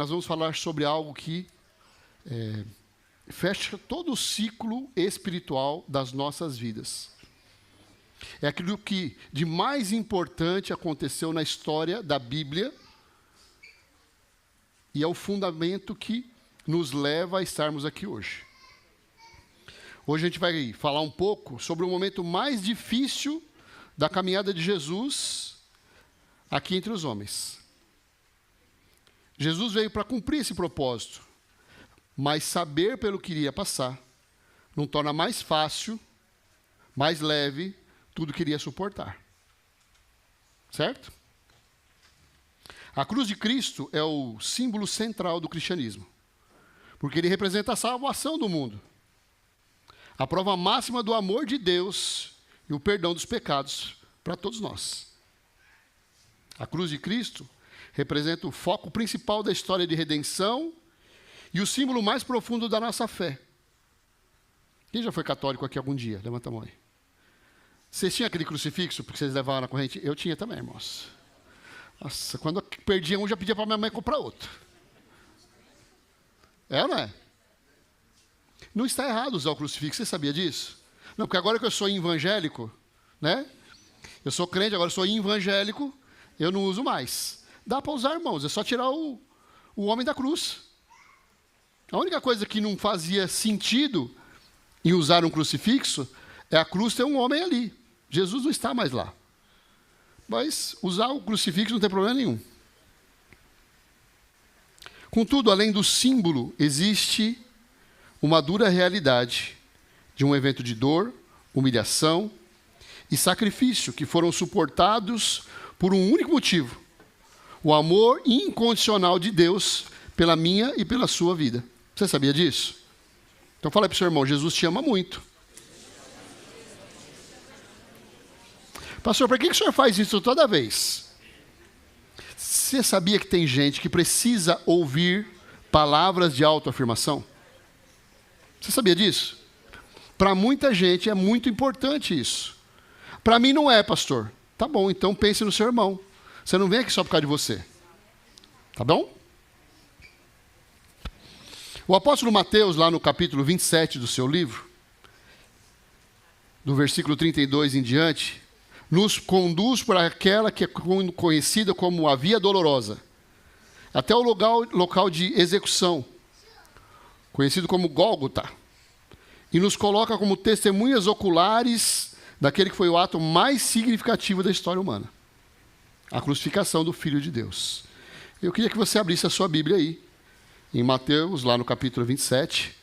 Nós vamos falar sobre algo que fecha todo o ciclo espiritual das nossas vidas. É aquilo que de mais importante aconteceu na história da Bíblia e é o fundamento que nos leva a estarmos aqui hoje. Hoje a gente vai falar um pouco sobre o momento mais difícil da caminhada de Jesus aqui entre os homens. Jesus veio para cumprir esse propósito, mas saber pelo que iria passar não torna mais fácil, mais leve tudo que iria suportar. Certo? A cruz de Cristo é o símbolo central do cristianismo, porque ele representa a salvação do mundo, a prova máxima do amor de Deus e o perdão dos pecados para todos nós. A cruz de Cristo representa o foco principal da história de redenção e o símbolo mais profundo da nossa fé. Quem já foi católico aqui algum dia? Levanta a mão aí. Vocês tinham aquele crucifixo porque vocês levavam na corrente? Eu tinha também, irmãos. Nossa, quando eu perdia um, já pedia para minha mãe comprar outro. É ou não é? Não está errado usar o crucifixo, você sabia disso? Não, porque agora que eu sou evangélico, né? Eu sou crente, agora eu sou evangélico, eu não uso mais. Dá para usar, irmãos, é só tirar o homem da cruz. A única coisa que não fazia sentido em usar um crucifixo é a cruz ter um homem ali. Jesus não está mais lá. Mas usar o crucifixo não tem problema nenhum. Contudo, além do símbolo, existe uma dura realidade de um evento de dor, humilhação e sacrifício que foram suportados por um único motivo: o amor incondicional de Deus pela minha e pela sua vida. Você sabia disso? Então fala para o seu irmão, Jesus te ama muito. Pastor, por que o senhor faz isso toda vez? Você sabia que tem gente que precisa ouvir palavras de autoafirmação? Você sabia disso? Para muita gente é muito importante isso. Para mim não é, pastor. Tá bom, então pense no seu irmão. Você não vem aqui só por causa de você. Tá bom? O apóstolo Mateus, lá no capítulo 27 do seu livro, do versículo 32 em diante, nos conduz por aquela que é conhecida como a Via Dolorosa, até o local de execução, conhecido como Gólgota, e nos coloca como testemunhas oculares daquele que foi o ato mais significativo da história humana, a crucificação do Filho de Deus. Eu queria que você abrisse a sua Bíblia aí, em Mateus, lá no capítulo 27,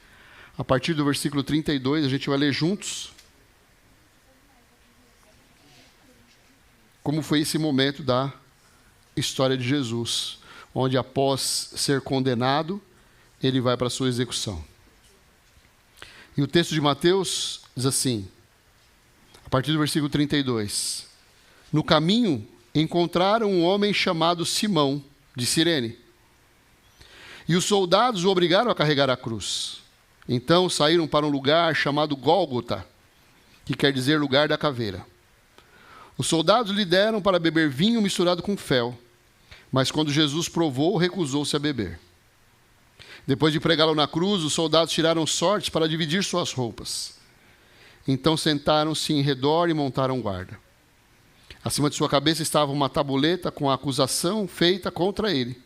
a partir do versículo 32, a gente vai ler juntos como foi esse momento da história de Jesus, onde após ser condenado, ele vai para a sua execução. E o texto de Mateus diz assim, a partir do versículo 32, no caminho encontraram um homem chamado Simão, de Cirene, e os soldados o obrigaram a carregar a cruz. Então saíram para um lugar chamado Gólgota, que quer dizer lugar da caveira. Os soldados lhe deram para beber vinho misturado com fel, mas quando Jesus provou, recusou-se a beber. Depois de pregá-lo na cruz, os soldados tiraram sortes para dividir suas roupas. Então sentaram-se em redor e montaram guarda. Acima de sua cabeça estava uma tabuleta com a acusação feita contra ele.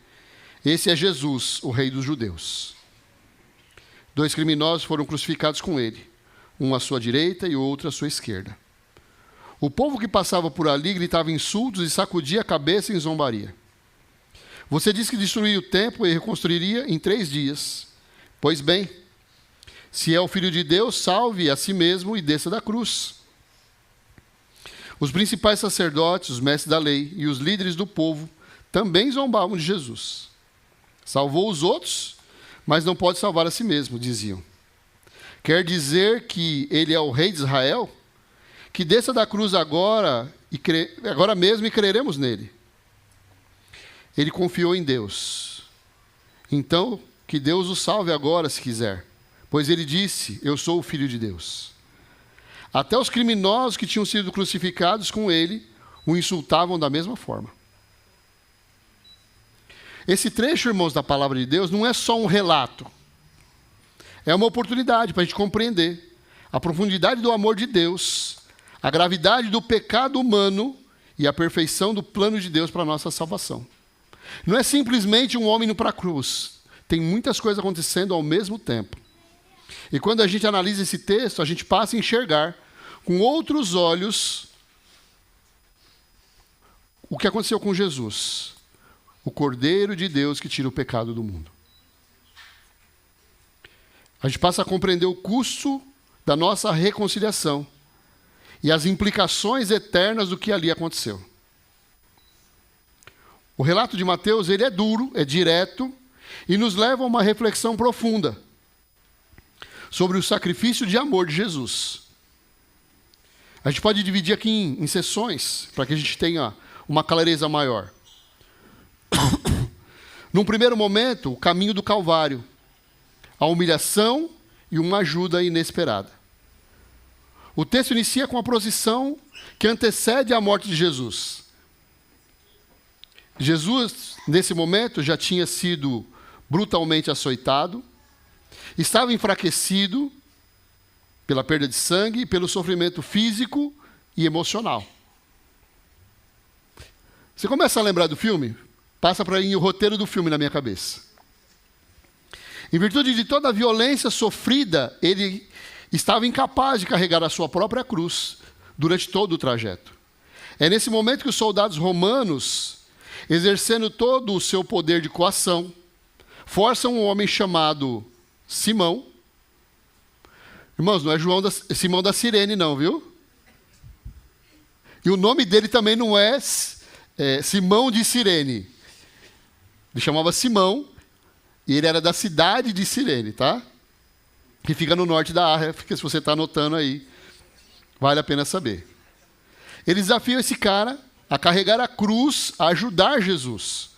Esse é Jesus, o rei dos judeus. 2 criminosos foram crucificados com ele, um à sua direita e outro à sua esquerda. O povo que passava por ali gritava insultos e sacudia a cabeça em zombaria. Você disse que destruiria o templo e reconstruiria em 3 dias. Pois bem, se é o Filho de Deus, salve a si mesmo e desça da cruz. Os principais sacerdotes, os mestres da lei e os líderes do povo também zombavam de Jesus. Salvou os outros, mas não pode salvar a si mesmo, diziam. Quer dizer que ele é o rei de Israel? Que desça da cruz agora mesmo e creremos nele. Ele confiou em Deus. Então, que Deus o salve agora, se quiser. Pois ele disse, eu sou o Filho de Deus. Até os criminosos que tinham sido crucificados com ele o insultavam da mesma forma. Esse trecho, irmãos, da palavra de Deus não é só um relato. É uma oportunidade para a gente compreender a profundidade do amor de Deus, a gravidade do pecado humano e a perfeição do plano de Deus para a nossa salvação. Não é simplesmente um homem indo para a cruz. Tem muitas coisas acontecendo ao mesmo tempo. E quando a gente analisa esse texto, a gente passa a enxergar com outros olhos o que aconteceu com Jesus, o Cordeiro de Deus que tira o pecado do mundo. A gente passa a compreender o custo da nossa reconciliação e as implicações eternas do que ali aconteceu. O relato de Mateus, ele é duro, é direto e nos leva a uma reflexão profunda sobre o sacrifício de amor de Jesus. A gente pode dividir aqui em sessões para que a gente tenha uma clareza maior. Num primeiro momento, o caminho do Calvário, a humilhação e uma ajuda inesperada. O texto inicia com a procissão que antecede a morte de Jesus. Jesus, nesse momento, já tinha sido brutalmente açoitado, estava enfraquecido pela perda de sangue e pelo sofrimento físico e emocional. Você começa a lembrar do filme? Passa para mim o roteiro do filme na minha cabeça. Em virtude de toda a violência sofrida, ele estava incapaz de carregar a sua própria cruz durante todo o trajeto. É nesse momento que os soldados romanos, exercendo todo o seu poder de coação, forçam um homem chamado Simão. Irmãos, não é Simão da Cirene, não, viu? E o nome dele também não é Simão de Cirene. Ele chamava Simão, e ele era da cidade de Cirene, tá? Que fica no norte da África, se você está anotando aí, vale a pena saber. Ele desafia esse cara a carregar a cruz, a ajudar Jesus.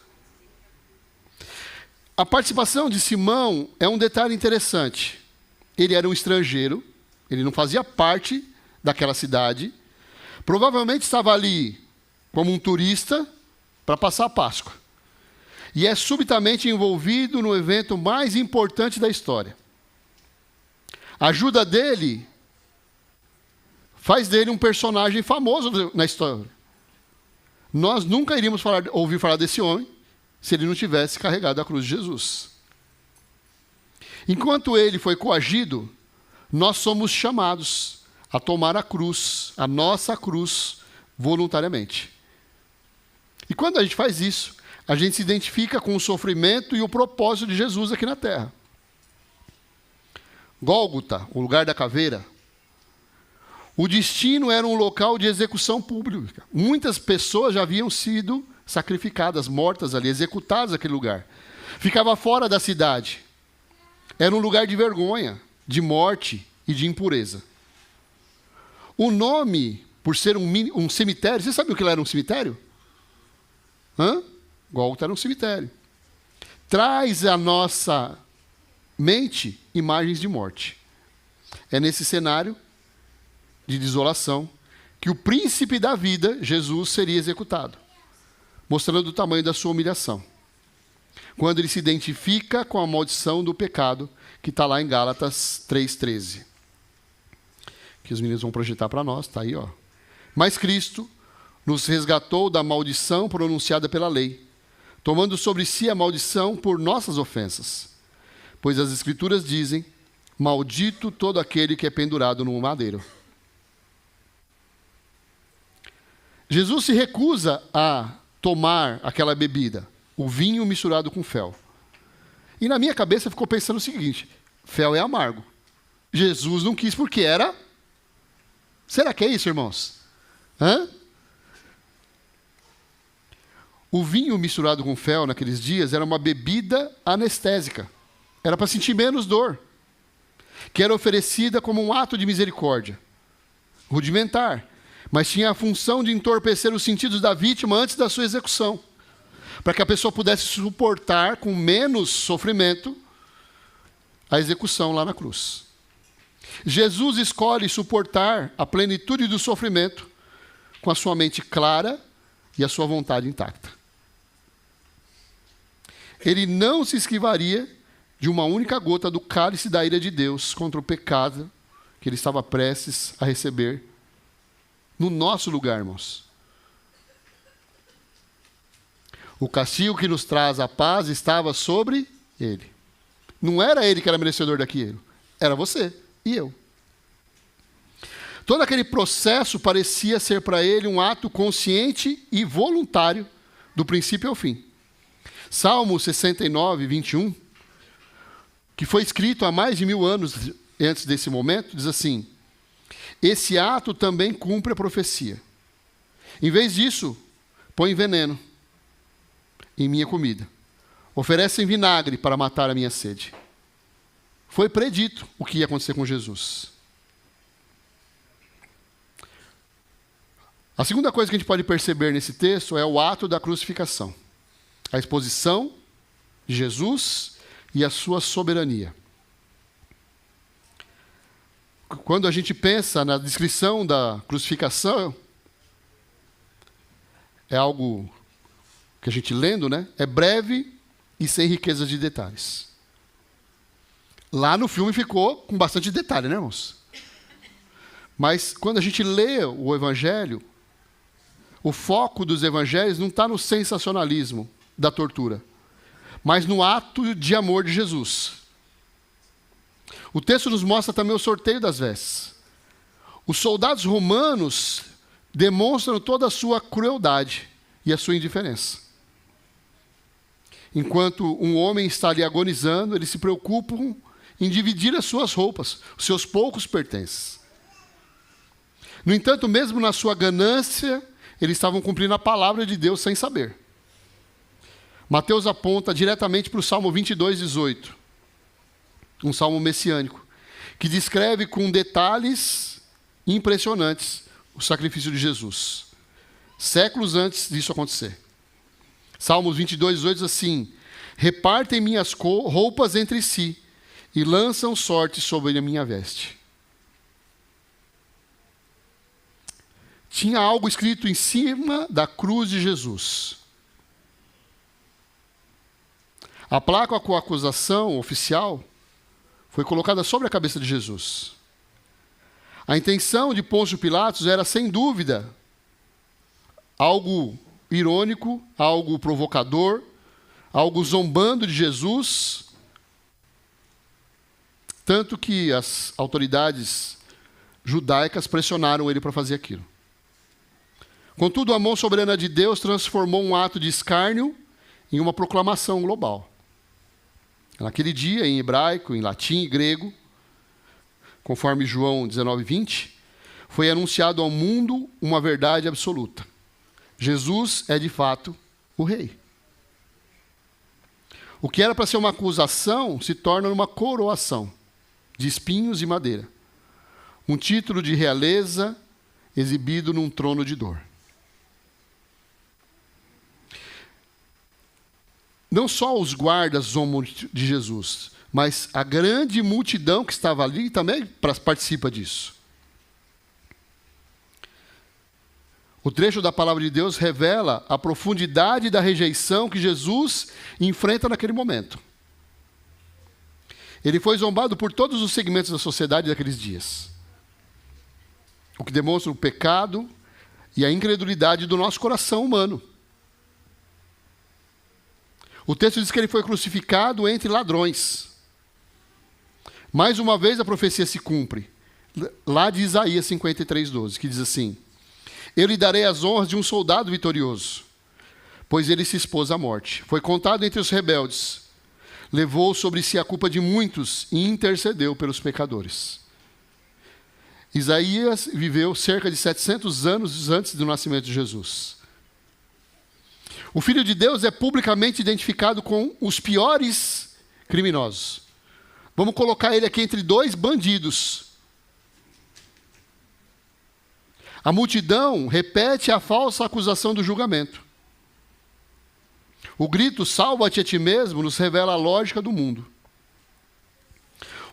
A participação de Simão é um detalhe interessante. Ele era um estrangeiro, ele não fazia parte daquela cidade, provavelmente estava ali como um turista para passar a Páscoa. E é subitamente envolvido no evento mais importante da história. A ajuda dele faz dele um personagem famoso na história. Nós nunca iríamos ouvir falar desse homem se ele não tivesse carregado a cruz de Jesus. Enquanto ele foi coagido, nós somos chamados a tomar a cruz, a nossa cruz, voluntariamente. E quando a gente faz isso, a gente se identifica com o sofrimento e o propósito de Jesus aqui na terra. Gólgota, o lugar da caveira, o destino era um local de execução pública. Muitas pessoas já haviam sido sacrificadas, mortas ali, executadas naquele lugar. Ficava fora da cidade. Era um lugar de vergonha, de morte e de impureza. O nome, por ser um cemitério, você sabe o que era um cemitério? Gólgota era um cemitério. Traz à nossa mente imagens de morte. É nesse cenário de desolação que o príncipe da vida, Jesus, seria executado, mostrando o tamanho da sua humilhação. Quando ele se identifica com a maldição do pecado, que está lá em Gálatas 3,13. Que os meninos vão projetar para nós, está aí, ó. Mas Cristo nos resgatou da maldição pronunciada pela lei, tomando sobre si a maldição por nossas ofensas. Pois as Escrituras dizem, maldito todo aquele que é pendurado no madeiro. Jesus se recusa a tomar aquela bebida, o vinho misturado com fel. E na minha cabeça ficou pensando o seguinte, fel é amargo. Jesus não quis porque era... Será que é isso, irmãos? O vinho misturado com fel naqueles dias era uma bebida anestésica. Era para sentir menos dor. Que era oferecida como um ato de misericórdia. Rudimentar. Mas tinha a função de entorpecer os sentidos da vítima antes da sua execução. Para que a pessoa pudesse suportar com menos sofrimento a execução lá na cruz. Jesus escolhe suportar a plenitude do sofrimento com a sua mente clara e a sua vontade intacta. ele não se esquivaria de uma única gota do cálice da ira de Deus contra o pecado que ele estava prestes a receber no nosso lugar, irmãos. O castigo que nos traz a paz estava sobre ele. Não era ele que era merecedor daquilo, era você e eu. Todo aquele processo parecia ser para ele um ato consciente e voluntário, do princípio ao fim. Salmo 69, 21, que foi escrito há mais de 1000 anos antes desse momento, diz assim: esse ato também cumpre a profecia. Em vez disso, põe veneno em minha comida. Oferecem vinagre para matar a minha sede. Foi predito o que ia acontecer com Jesus. A segunda coisa que a gente pode perceber nesse texto é o ato da crucificação. A exposição de Jesus e a sua soberania. Quando a gente pensa na descrição da crucificação, é algo que a gente lendo, né? É breve e sem riqueza de detalhes. Lá no filme ficou com bastante detalhe, né, irmãos? Mas quando a gente lê o Evangelho, o foco dos Evangelhos não está no sensacionalismo da tortura, mas no ato de amor de Jesus. O texto nos mostra também o sorteio das vestes. Os soldados romanos demonstram toda a sua crueldade e a sua indiferença. Enquanto um homem está ali agonizando, eles se preocupam em dividir as suas roupas, os seus poucos pertences. No entanto, mesmo na sua ganância, eles estavam cumprindo a palavra de Deus sem saber. Mateus aponta diretamente para o Salmo 22, 18. Um salmo messiânico, que descreve com detalhes impressionantes o sacrifício de Jesus, séculos antes disso acontecer. Salmos 22, 18 diz assim: repartem minhas roupas entre si e lançam sorte sobre a minha veste. Tinha algo escrito em cima da cruz de Jesus. A placa com a acusação oficial foi colocada sobre a cabeça de Jesus. A intenção de Pôncio Pilatos era, sem dúvida, algo irônico, algo provocador, algo zombando de Jesus, tanto que as autoridades judaicas pressionaram ele para fazer aquilo. Contudo, a mão soberana de Deus transformou um ato de escárnio em uma proclamação global. Naquele dia, em hebraico, em latim e grego, conforme João 19, 20, foi anunciado ao mundo uma verdade absoluta. Jesus é, de fato, o rei. O que era para ser uma acusação se torna uma coroação de espinhos e madeira. Um título de realeza exibido num trono de dor. Não só os guardas zombam de Jesus, mas a grande multidão que estava ali também participa disso. O trecho da palavra de Deus revela a profundidade da rejeição que Jesus enfrenta naquele momento. Ele foi zombado por todos os segmentos da sociedade daqueles dias. O que demonstra o pecado e a incredulidade do nosso coração humano. O texto diz que ele foi crucificado entre ladrões. Mais uma vez a profecia se cumpre. Lá de Isaías 53, 12, que diz assim: eu lhe darei as honras de um soldado vitorioso, pois ele se expôs à morte. Foi contado entre os rebeldes. Levou sobre si a culpa de muitos e intercedeu pelos pecadores. Isaías viveu cerca de 700 anos antes do nascimento de Jesus. O Filho de Deus é publicamente identificado com os piores criminosos. Vamos colocar ele aqui entre dois bandidos. A multidão repete a falsa acusação do julgamento. O grito "salva-te a ti mesmo" nos revela a lógica do mundo.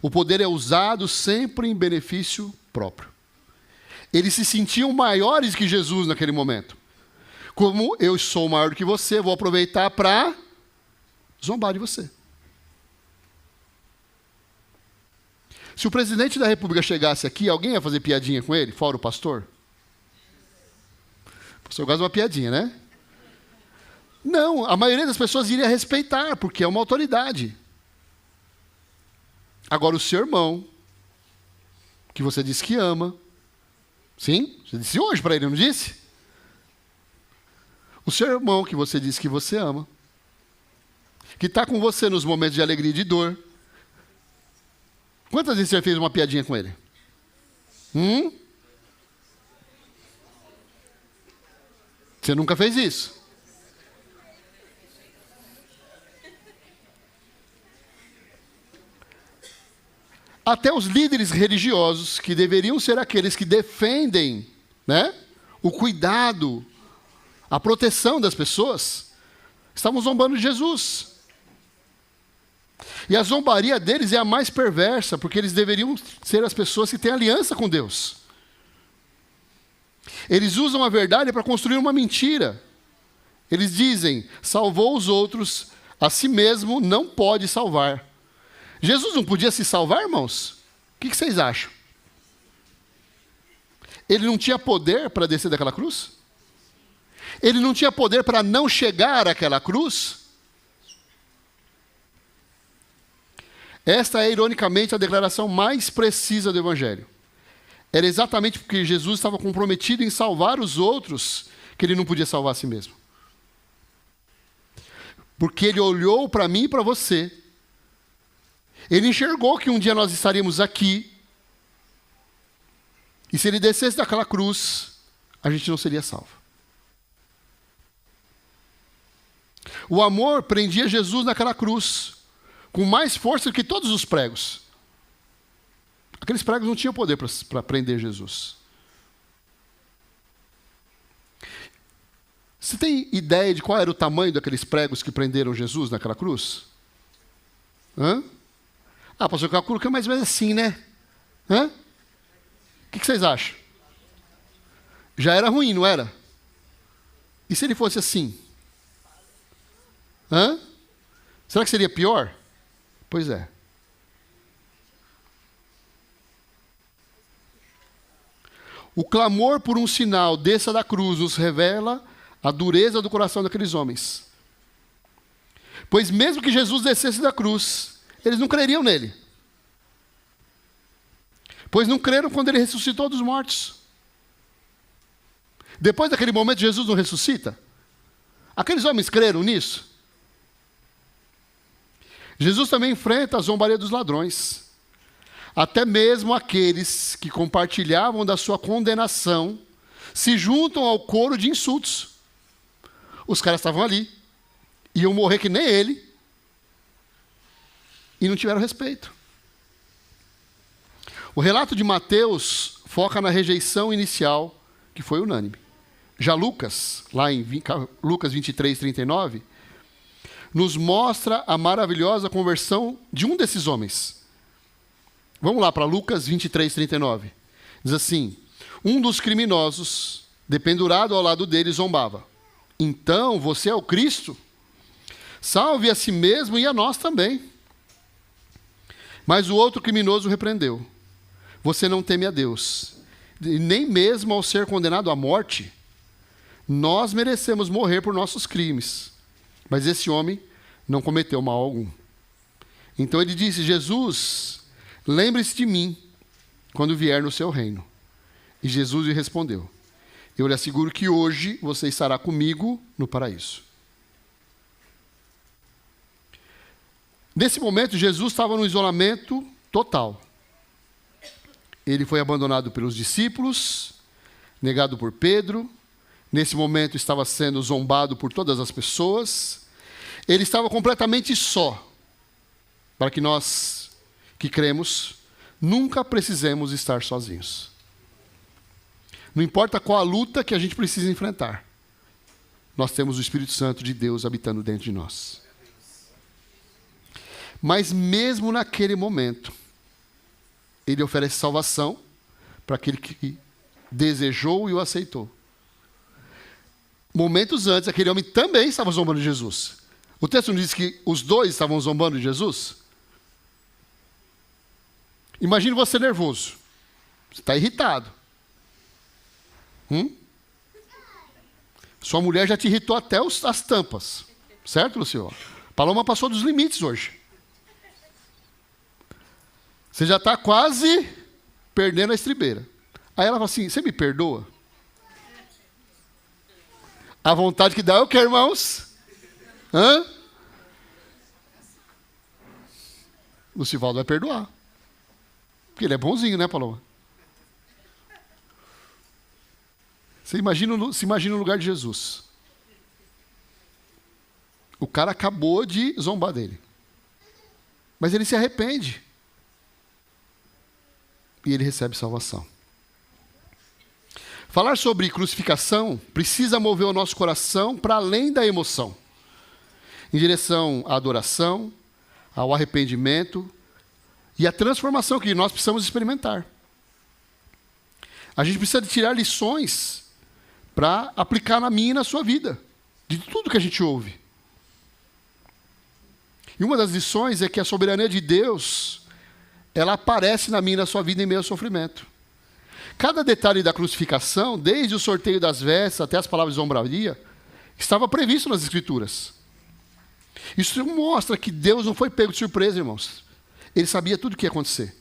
O poder é usado sempre em benefício próprio. Eles se sentiam maiores que Jesus naquele momento. Como eu sou maior do que você, vou aproveitar para zombar de você. Se o presidente da República chegasse aqui, alguém ia fazer piadinha com ele, fora o pastor? O pastor gosta de uma piadinha, né? Não, a maioria das pessoas iria respeitar, porque é uma autoridade. Agora, o seu irmão, que você disse que ama, sim, você disse hoje para ele, não disse? O seu irmão, que você disse que você ama, que está com você nos momentos de alegria e de dor. Quantas vezes você fez uma piadinha com ele? Você nunca fez isso. Até os líderes religiosos, que deveriam ser aqueles que defendem, né, o cuidado, a proteção das pessoas, estavam zombando de Jesus. E a zombaria deles é a mais perversa, porque eles deveriam ser as pessoas que têm aliança com Deus. Eles usam a verdade para construir uma mentira. Eles dizem, salvou os outros, a si mesmo não pode salvar. Jesus não podia se salvar, irmãos? O que vocês acham? Ele não tinha poder para descer daquela cruz? Ele não tinha poder para não chegar àquela cruz? Esta é, ironicamente, a declaração mais precisa do Evangelho. Era exatamente porque Jesus estava comprometido em salvar os outros que ele não podia salvar a si mesmo. Porque ele olhou para mim e para você. Ele enxergou que um dia nós estaríamos aqui. E se ele descesse daquela cruz, a gente não seria salvo. O amor prendia Jesus naquela cruz, com mais força do que todos os pregos. Aqueles pregos não tinham poder para prender Jesus. Você tem ideia de qual era o tamanho daqueles pregos que prenderam Jesus naquela cruz? Pastor, aquela cruz é mais ou menos assim, né? O que vocês acham? Já era ruim, não era? E se ele fosse assim? Será que seria pior? Pois é. O clamor por um sinal desça da cruz nos revela a dureza do coração daqueles homens. Pois mesmo que Jesus descesse da cruz, eles não creriam nele. Pois não creram quando ele ressuscitou dos mortos. Depois daquele momento, Jesus não ressuscita? Aqueles homens creram nisso? Jesus também enfrenta a zombaria dos ladrões. Até mesmo aqueles que compartilhavam da sua condenação se juntam ao coro de insultos. Os caras estavam ali, iam morrer que nem ele, e não tiveram respeito. O relato de Mateus foca na rejeição inicial, que foi unânime. Já Lucas, lá em Lucas 23, 39, nos mostra a maravilhosa conversão de um desses homens. Vamos lá para Lucas 23, 39. Diz assim, um dos criminosos, dependurado ao lado dele, zombava. Então, você é o Cristo? Salve a si mesmo e a nós também. Mas o outro criminoso repreendeu. Você não teme a Deus, e nem mesmo ao ser condenado à morte. Nós merecemos morrer por nossos crimes. Mas esse homem não cometeu mal algum. Então ele disse, Jesus, lembre-se de mim quando vier no seu reino. E Jesus lhe respondeu, eu lhe asseguro que hoje você estará comigo no paraíso. Nesse momento, Jesus estava no isolamento total. Ele foi abandonado pelos discípulos, negado por Pedro. Nesse momento, estava sendo zombado por todas as pessoas. Ele estava completamente só. Para que nós, que cremos, nunca precisemos estar sozinhos. Não importa qual a luta que a gente precisa enfrentar. Nós temos o Espírito Santo de Deus habitando dentro de nós. Mas mesmo naquele momento, ele oferece salvação para aquele que desejou e o aceitou. Momentos antes, aquele homem também estava zombando de Jesus. O texto não diz que os dois estavam zombando de Jesus? Imagine você nervoso. Você está irritado. Sua mulher já te irritou até as tampas. Certo, Luciano? Paloma passou dos limites hoje. Você já está quase perdendo a estribeira. Aí ela fala assim, você me perdoa? A vontade que dá é o quê, irmãos? Lucivaldo vai perdoar. Porque ele é bonzinho, né, Paloma? Se imagina no lugar de Jesus. O cara acabou de zombar dele. Mas ele se arrepende. E ele recebe salvação. Falar sobre crucificação precisa mover o nosso coração para além da emoção. Em direção à adoração, ao arrependimento e à transformação que nós precisamos experimentar. A gente precisa de tirar lições para aplicar na minha e na sua vida, de tudo que a gente ouve. E uma das lições é que a soberania de Deus, ela aparece na minha e na sua vida em meio ao sofrimento. Cada detalhe da crucificação, desde o sorteio das vestes até as palavras de zombaria, estava previsto nas Escrituras. Isso mostra que Deus não foi pego de surpresa, irmãos. Ele sabia tudo o que ia acontecer.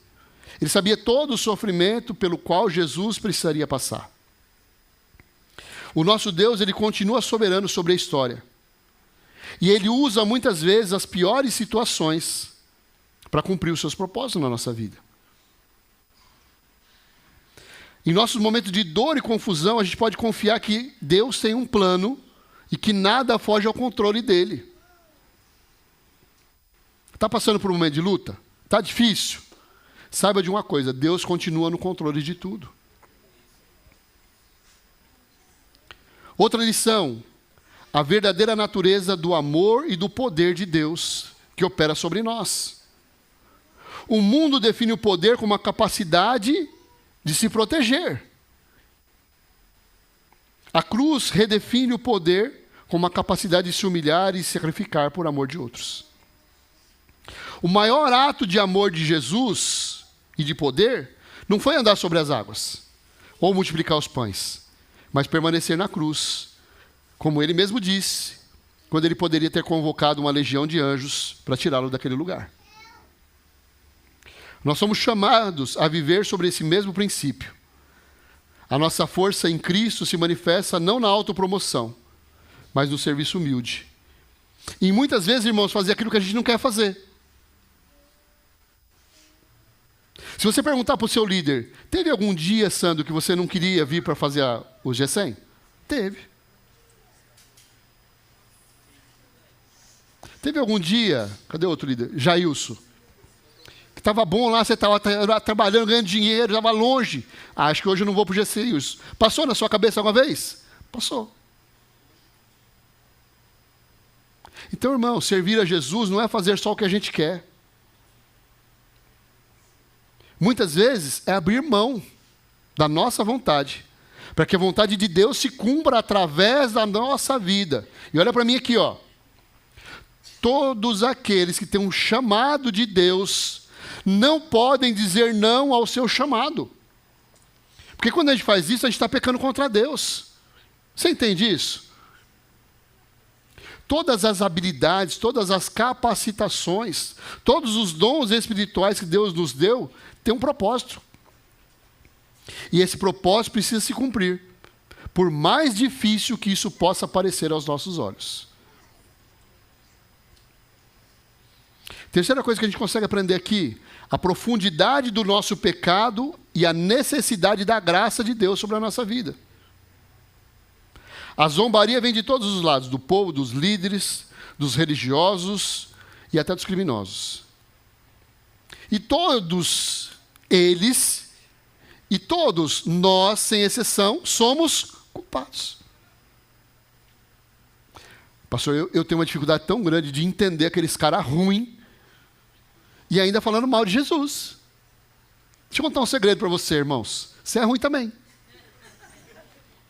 Ele sabia todo o sofrimento pelo qual Jesus precisaria passar. O nosso Deus, ele continua soberano sobre a história. E ele usa muitas vezes as piores situações para cumprir os seus propósitos na nossa vida. Em nossos momentos de dor e confusão, a gente pode confiar que Deus tem um plano e que nada foge ao controle dele. Está passando por um momento de luta? Está difícil? Saiba de uma coisa, Deus continua no controle de tudo. Outra lição, a verdadeira natureza do amor e do poder de Deus que opera sobre nós. O mundo define o poder como a capacidade de se proteger. A cruz redefine o poder como a capacidade de se humilhar e se sacrificar por amor de outros. O maior ato de amor de Jesus e de poder não foi andar sobre as águas ou multiplicar os pães, mas permanecer na cruz, como ele mesmo disse, quando ele poderia ter convocado uma legião de anjos para tirá-lo daquele lugar. Nós somos chamados a viver sobre esse mesmo princípio. A nossa força em Cristo se manifesta não na autopromoção, mas no serviço humilde. E muitas vezes, irmãos, fazer aquilo que a gente não quer fazer. Se você perguntar para o seu líder, teve algum dia, Sandro, que você não queria vir para fazer o G100? Teve. Teve algum dia, cadê outro líder? Jailson. Que estava bom lá, você estava trabalhando, ganhando dinheiro, estava longe. Acho que hoje eu não vou para o G100. Isso. Passou na sua cabeça alguma vez? Passou. Então, irmão, servir a Jesus não é fazer só o que a gente quer. Muitas vezes é abrir mão da nossa vontade, para que a vontade de Deus se cumpra através da nossa vida. E olha para mim aqui, ó. Todos aqueles que têm um chamado de Deus não podem dizer não ao seu chamado. Porque quando a gente faz isso, a gente está pecando contra Deus. Você entende isso? Todas as habilidades, todas as capacitações, todos os dons espirituais que Deus nos deu, tem um propósito. E esse propósito precisa se cumprir, por mais difícil que isso possa parecer aos nossos olhos. Terceira coisa que a gente consegue aprender aqui, a profundidade do nosso pecado e a necessidade da graça de Deus sobre a nossa vida. A zombaria vem de todos os lados, do povo, dos líderes, dos religiosos e até dos criminosos. E todos eles, e todos nós, sem exceção, somos culpados. Pastor, eu tenho uma dificuldade tão grande de entender aqueles caras ruins e ainda falando mal de Jesus. Deixa eu contar um segredo para você, irmãos. Você é ruim também.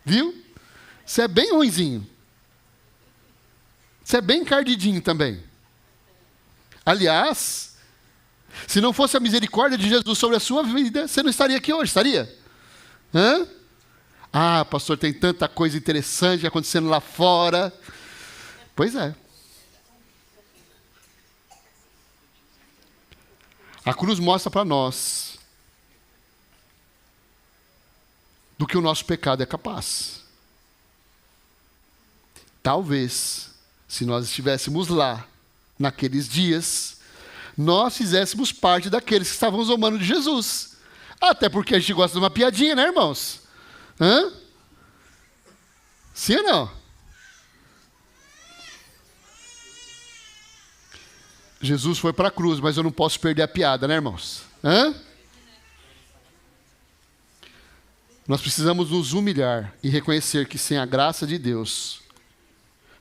Viu? Você é bem ruinzinho. Você é bem encardidinho também. Aliás, se não fosse a misericórdia de Jesus sobre a sua vida, você não estaria aqui hoje, estaria? Hã? Ah, pastor, tem tanta coisa interessante acontecendo lá fora. Pois é. A cruz mostra para nós do que o nosso pecado é capaz. Talvez, se nós estivéssemos lá, naqueles dias, nós fizéssemos parte daqueles que estavam zombando de Jesus. Até porque a gente gosta de uma piadinha, né, irmãos? Hã? Sim ou não? Jesus foi para a cruz, mas eu não posso perder a piada, né, irmãos? Hã? Nós precisamos nos humilhar e reconhecer que sem a graça de Deus,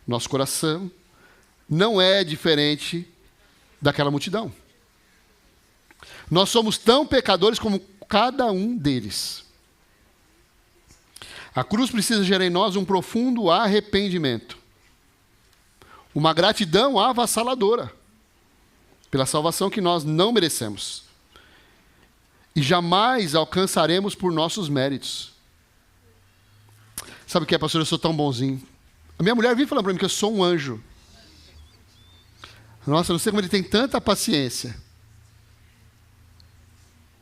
nosso coração não é diferente daquela multidão. Nós somos tão pecadores como cada um deles. A cruz precisa gerar em nós um profundo arrependimento, uma gratidão avassaladora pela salvação que nós não merecemos e jamais alcançaremos por nossos méritos. Sabe o que é, pastor? Eu sou tão bonzinho. A minha mulher vive falando para mim que eu sou um anjo. Nossa, eu não sei como ele tem tanta paciência.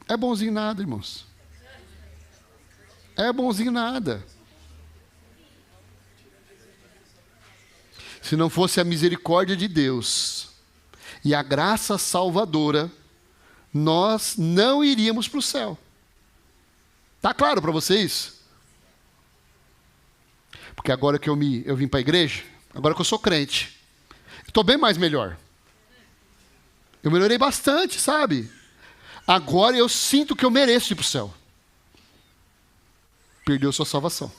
É bonzinho nada, irmãos. É bonzinho nada. Se não fosse a misericórdia de Deus e a graça salvadora, nós não iríamos para o céu. Está claro para vocês? Porque agora que eu vim para a igreja, agora que eu sou crente, estou bem mais melhor. Eu melhorei bastante, sabe? Agora eu sinto que eu mereço ir para o céu. Perdeu sua salvação.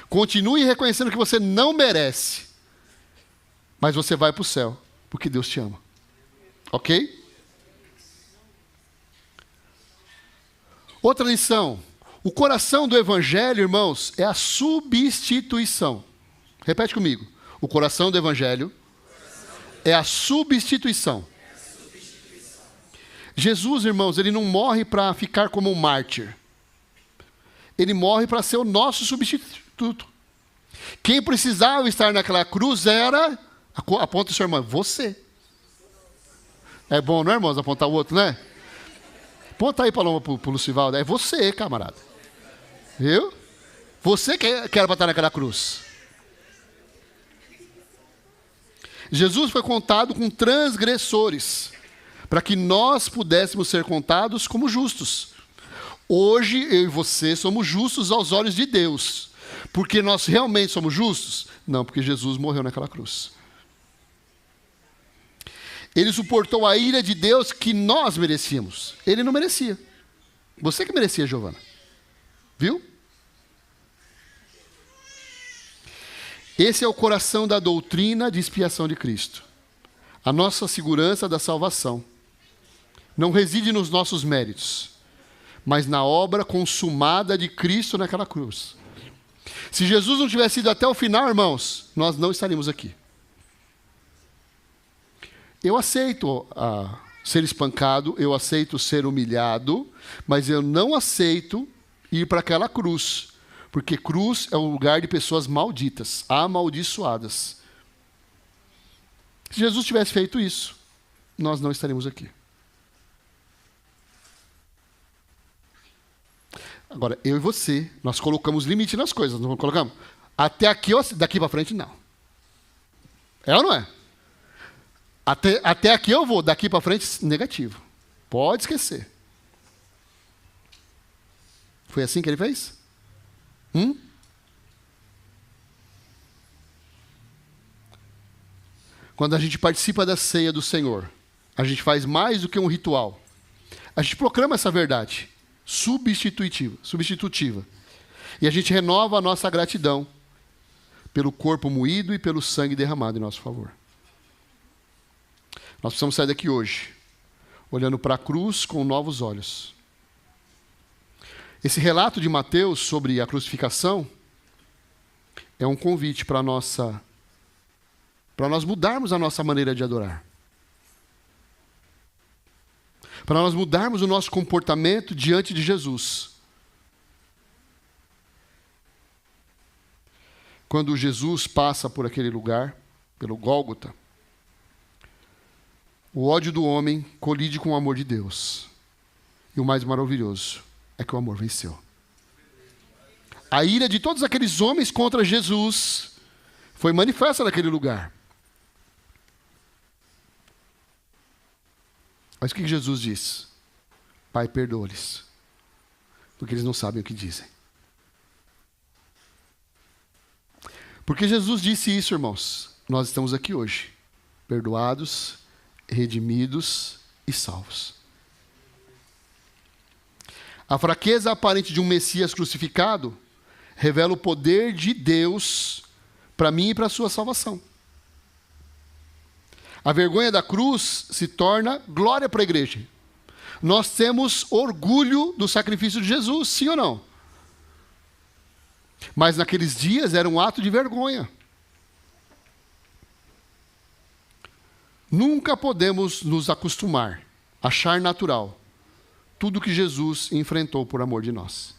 Continue reconhecendo que você não merece, mas você vai para o céu, porque Deus te ama. Ok? Outra lição. O coração do evangelho, irmãos, é a substituição. Repete comigo. O coração do evangelho é a substituição. Jesus, irmãos, ele não morre para ficar como um mártir. Ele morre para ser o nosso substituto. Quem precisava estar naquela cruz era, aponta o seu irmão, você. É bom, não é, irmãos, apontar o outro, né? Aponta aí, Paloma, para o Lucivaldo. É você, camarada. Viu? Você que era para estar naquela cruz. Jesus foi contado com transgressores, para que nós pudéssemos ser contados como justos. Hoje, eu e você somos justos aos olhos de Deus. Porque nós realmente somos justos? Não, porque Jesus morreu naquela cruz. Ele suportou a ira de Deus que nós merecíamos. Ele não merecia. Você que merecia, Giovana. Viu? Esse é o coração da doutrina de expiação de Cristo. A nossa segurança da salvação não reside nos nossos méritos, mas na obra consumada de Cristo naquela cruz. Se Jesus não tivesse ido até o final, irmãos, nós não estaríamos aqui. Eu aceito ser espancado, eu aceito ser humilhado, mas eu não aceito ir para aquela cruz, porque cruz é um lugar de pessoas malditas, amaldiçoadas. Se Jesus tivesse feito isso, nós não estaríamos aqui. Agora, eu e você, nós colocamos limite nas coisas, não colocamos? Até aqui, daqui para frente, não. É ou não é? Até aqui eu vou, daqui para frente, negativo. Pode esquecer. Foi assim que ele fez? Quando a gente participa da ceia do Senhor, a gente faz mais do que um ritual. A gente proclama essa verdade substitutiva. E a gente renova a nossa gratidão pelo corpo moído e pelo sangue derramado em nosso favor. Nós precisamos sair daqui hoje, olhando para a cruz com novos olhos. Esse relato de Mateus sobre a crucificação é um convite para a nossa para nós mudarmos a nossa maneira de adorar. Para nós mudarmos o nosso comportamento diante de Jesus. Quando Jesus passa por aquele lugar, pelo Gólgota, o ódio do homem colide com o amor de Deus. E o mais maravilhoso é que o amor venceu. A ira de todos aqueles homens contra Jesus foi manifesta naquele lugar. Mas o que Jesus diz? Pai, perdoa-lhes, porque eles não sabem o que dizem. Porque Jesus disse isso, irmãos, nós estamos aqui hoje, perdoados, redimidos e salvos. A fraqueza aparente de um Messias crucificado revela o poder de Deus para mim e para a sua salvação. A vergonha da cruz se torna glória para a igreja. Nós temos orgulho do sacrifício de Jesus, sim ou não? Mas naqueles dias era um ato de vergonha. Nunca podemos nos acostumar, achar natural tudo que Jesus enfrentou por amor de nós.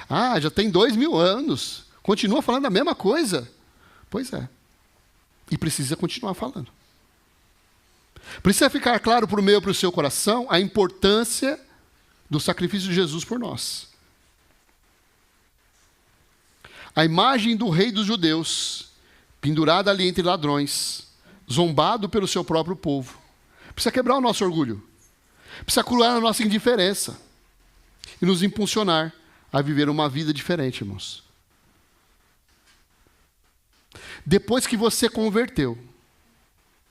Ah, já tem 2000 anos, continua falando a mesma coisa. Pois é, e precisa continuar falando. Precisa ficar claro para o meu e para o seu coração a importância do sacrifício de Jesus por nós. A imagem do rei dos judeus, pendurada ali entre ladrões, zombado pelo seu próprio povo, precisa quebrar o nosso orgulho, precisa curar a nossa indiferença e nos impulsionar a viver uma vida diferente, irmãos. Depois que você converteu,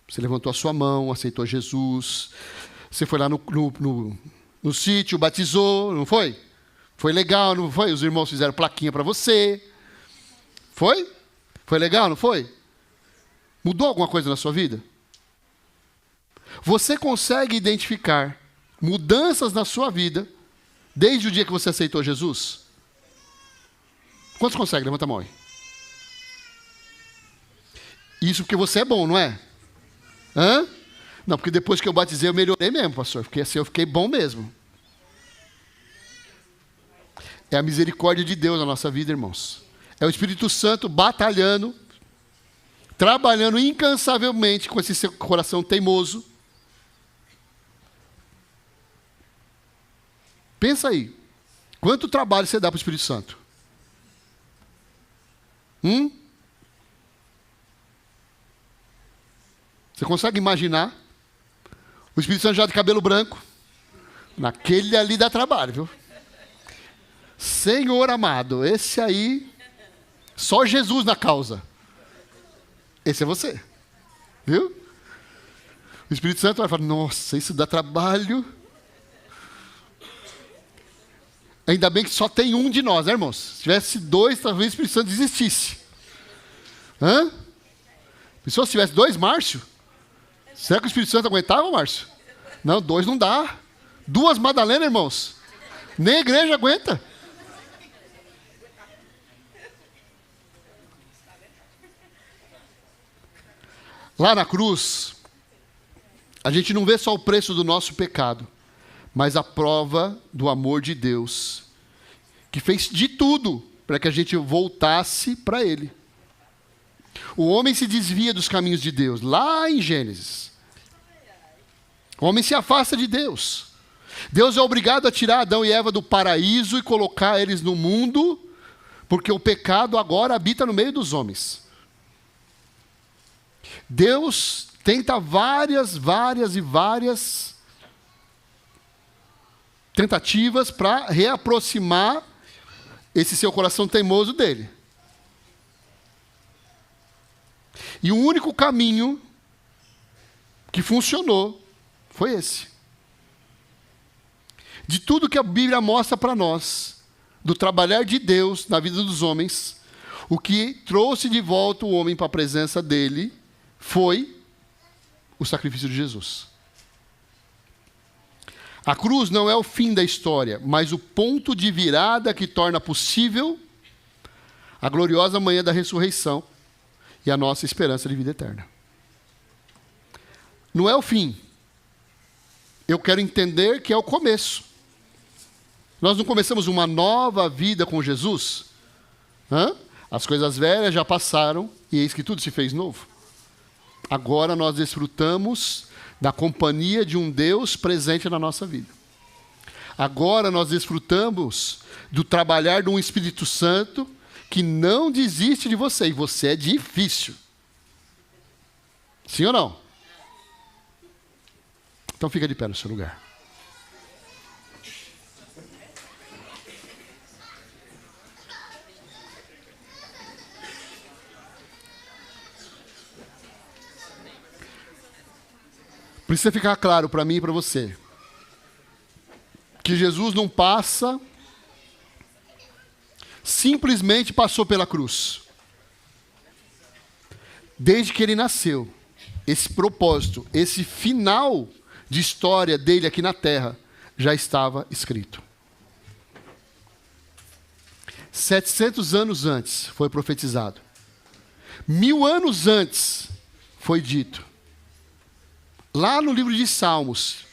você levantou a sua mão, aceitou Jesus, você foi lá no sítio, batizou, não foi? Foi legal, não foi? Os irmãos fizeram plaquinha para você. Foi? Foi legal, não foi? Mudou alguma coisa na sua vida? Você consegue identificar mudanças na sua vida desde o dia que você aceitou Jesus? Quantos conseguem? Levanta a mão aí. Isso porque você é bom, não é? Hã? Não, porque depois que eu batizei eu melhorei mesmo, pastor. Porque assim eu fiquei bom mesmo. É a misericórdia de Deus na nossa vida, irmãos. É o Espírito Santo batalhando, trabalhando incansavelmente com esse seu coração teimoso. Pensa aí. Quanto trabalho você dá para o Espírito Santo? Você consegue imaginar? O Espírito Santo já de cabelo branco. Naquele ali dá trabalho, viu? Senhor amado, esse aí, só Jesus na causa. Esse é você. Viu? O Espírito Santo vai falar, nossa, isso dá trabalho. Ainda bem que só tem um de nós, né, irmãos? Se tivesse dois, talvez o Espírito Santo desistisse. Hã? Pensou se tivesse dois, Márcio? Será que o Espírito Santo aguentava, Márcio? Não, dois não dá. Duas Madalena, irmãos. Nem a igreja aguenta. Lá na cruz, a gente não vê só o preço do nosso pecado, mas a prova do amor de Deus, que fez de tudo para que a gente voltasse para Ele. O homem se desvia dos caminhos de Deus, lá em Gênesis. O homem se afasta de Deus. Deus é obrigado a tirar Adão e Eva do paraíso e colocar eles no mundo, porque o pecado agora habita no meio dos homens. Deus tenta várias tentativas para reaproximar esse seu coração teimoso dele. E o único caminho que funcionou foi esse. De tudo que a Bíblia mostra para nós, do trabalhar de Deus na vida dos homens, o que trouxe de volta o homem para a presença dele foi o sacrifício de Jesus. A cruz não é o fim da história, mas o ponto de virada que torna possível a gloriosa manhã da ressurreição e a nossa esperança de vida eterna. não é o fim. Eu quero entender que é o começo. Nós não começamos uma nova vida com Jesus? As coisas velhas já passaram e eis que tudo se fez novo. Agora nós desfrutamos da companhia de um Deus presente na nossa vida. Agora nós desfrutamos do trabalhar de um Espírito Santo que não desiste de você. E você é difícil. Sim ou não? Então fica de pé no seu lugar. Precisa ficar claro para mim e para você que Jesus não passa, simplesmente passou pela cruz. Desde que ele nasceu, esse propósito, esse final de história dele aqui na terra já estava escrito. 700 anos antes foi profetizado. 1000 anos antes foi dito. Lá no livro de Salmos,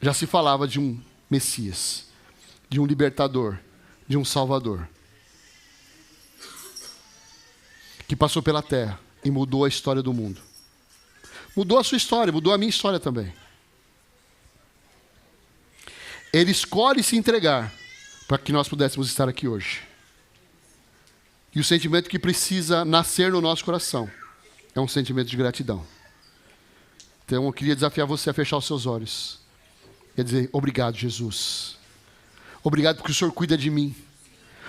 já se falava de um Messias, de um libertador, de um Salvador, que passou pela terra e mudou a história do mundo. Mudou a sua história, mudou a minha história também. Ele escolhe se entregar para que nós pudéssemos estar aqui hoje. E o sentimento que precisa nascer no nosso coração é um sentimento de gratidão. Então eu queria desafiar você a fechar os seus olhos. Quer dizer, obrigado, Jesus. Obrigado porque o Senhor cuida de mim.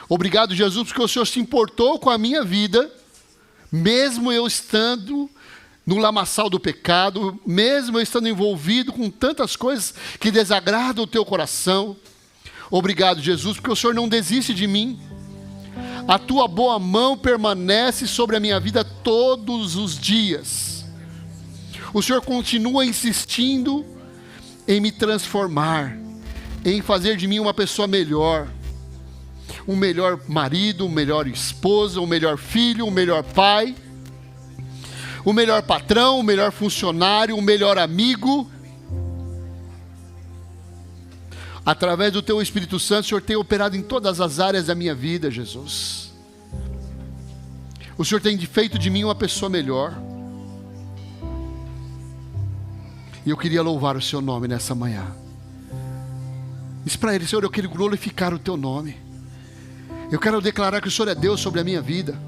Obrigado, Jesus, porque o Senhor se importou com a minha vida, mesmo eu estando no lamaçal do pecado, mesmo eu estando envolvido com tantas coisas que desagradam o teu coração. Obrigado, Jesus, porque o Senhor não desiste de mim. A tua boa mão permanece sobre a minha vida todos os dias. O Senhor continua insistindo em me transformar, em fazer de mim uma pessoa melhor. Um melhor marido, um melhor esposa, um melhor filho, um melhor pai, um melhor patrão, um melhor funcionário, um melhor amigo. Através do teu Espírito Santo, o Senhor tem operado em todas as áreas da minha vida, Jesus. O Senhor tem feito de mim uma pessoa melhor. E eu queria louvar o seu nome nessa manhã. Diz para ele: Senhor, eu quero glorificar o teu nome. Eu quero declarar que o Senhor é Deus sobre a minha vida.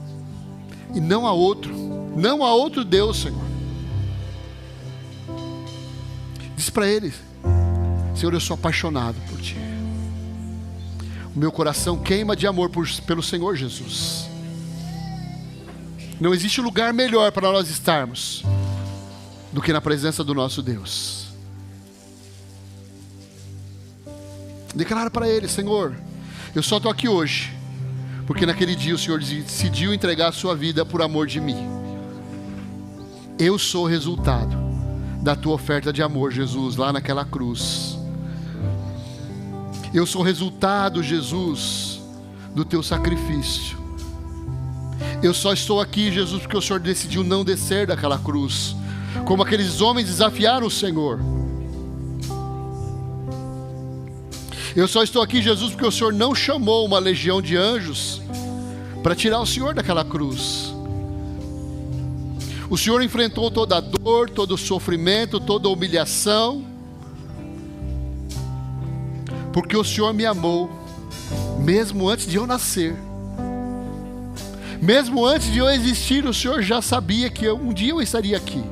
E não há outro. Não há outro Deus, Senhor. Diz para ele: Senhor, eu sou apaixonado por Ti. O meu coração queima de amor pelo Senhor Jesus. Não existe lugar melhor para nós estarmos do que na presença do nosso Deus. Declara para Ele: Senhor, eu só estou aqui hoje porque naquele dia o Senhor decidiu entregar a sua vida por amor de mim. Eu sou o resultado da tua oferta de amor, Jesus, lá naquela cruz. Eu sou o resultado, Jesus, do teu sacrifício. Eu só estou aqui, Jesus, porque o Senhor decidiu não descer daquela cruz, como aqueles homens desafiaram o Senhor. Eu só estou aqui, Jesus, porque o Senhor não chamou uma legião de anjos para tirar o Senhor daquela cruz. O Senhor enfrentou toda a dor, todo o sofrimento, toda a humilhação, porque o Senhor me amou, mesmo antes de eu nascer. Mesmo antes de eu existir, o Senhor já sabia que um dia eu estaria aqui.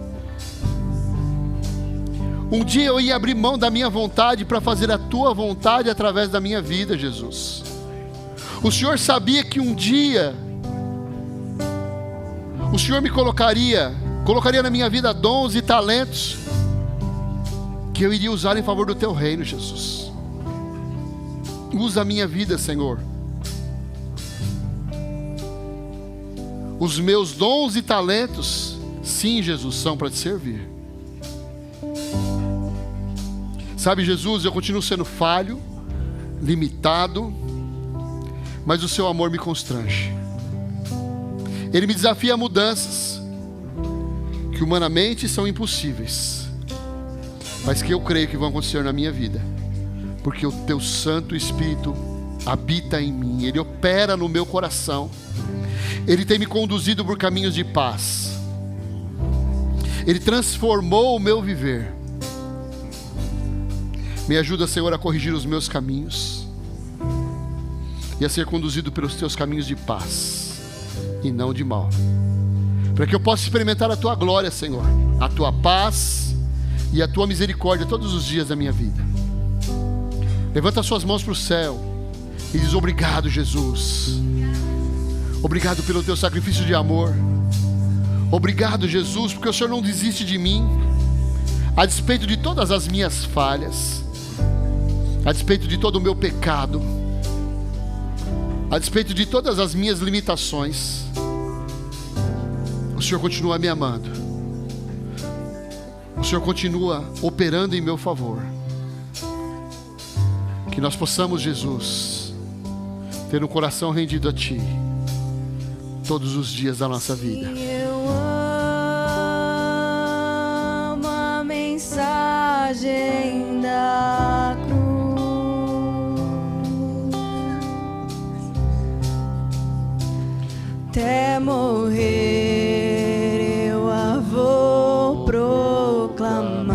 Um dia eu ia abrir mão da minha vontade para fazer a tua vontade através da minha vida, Jesus. O Senhor sabia que um dia o Senhor me colocaria na minha vida dons e talentos que eu iria usar em favor do teu reino, Jesus. Usa a minha vida, Senhor. Os meus dons e talentos, sim, Jesus, são para te servir. Sabe, Jesus, eu continuo sendo falho, limitado, mas o seu amor me constrange. Ele me desafia a mudanças. Que que humanamente são impossíveis, mas que eu creio que vão acontecer na minha vida, porque o teu Santo Espírito habita em mim, Ele opera no meu coração, Ele tem me conduzido por caminhos de paz, Ele transformou o meu viver. Me ajuda, Senhor, a corrigir os meus caminhos e a ser conduzido pelos teus caminhos de paz e não de mal, para que eu possa experimentar a tua glória, Senhor, a tua paz e a tua misericórdia todos os dias da minha vida. Levanta as suas mãos para o céu e diz: obrigado, Jesus. Obrigado pelo teu sacrifício de amor. Obrigado, Jesus, porque o Senhor não desiste de mim, a despeito de todas as minhas falhas, a despeito de todo o meu pecado, a despeito de todas as minhas limitações. O Senhor continua me amando. O Senhor continua operando em meu favor. Que nós possamos, Jesus, ter um coração rendido a Ti todos os dias da nossa vida. Eu amo a mensagem da cruz, até morrer eu a vou proclamar.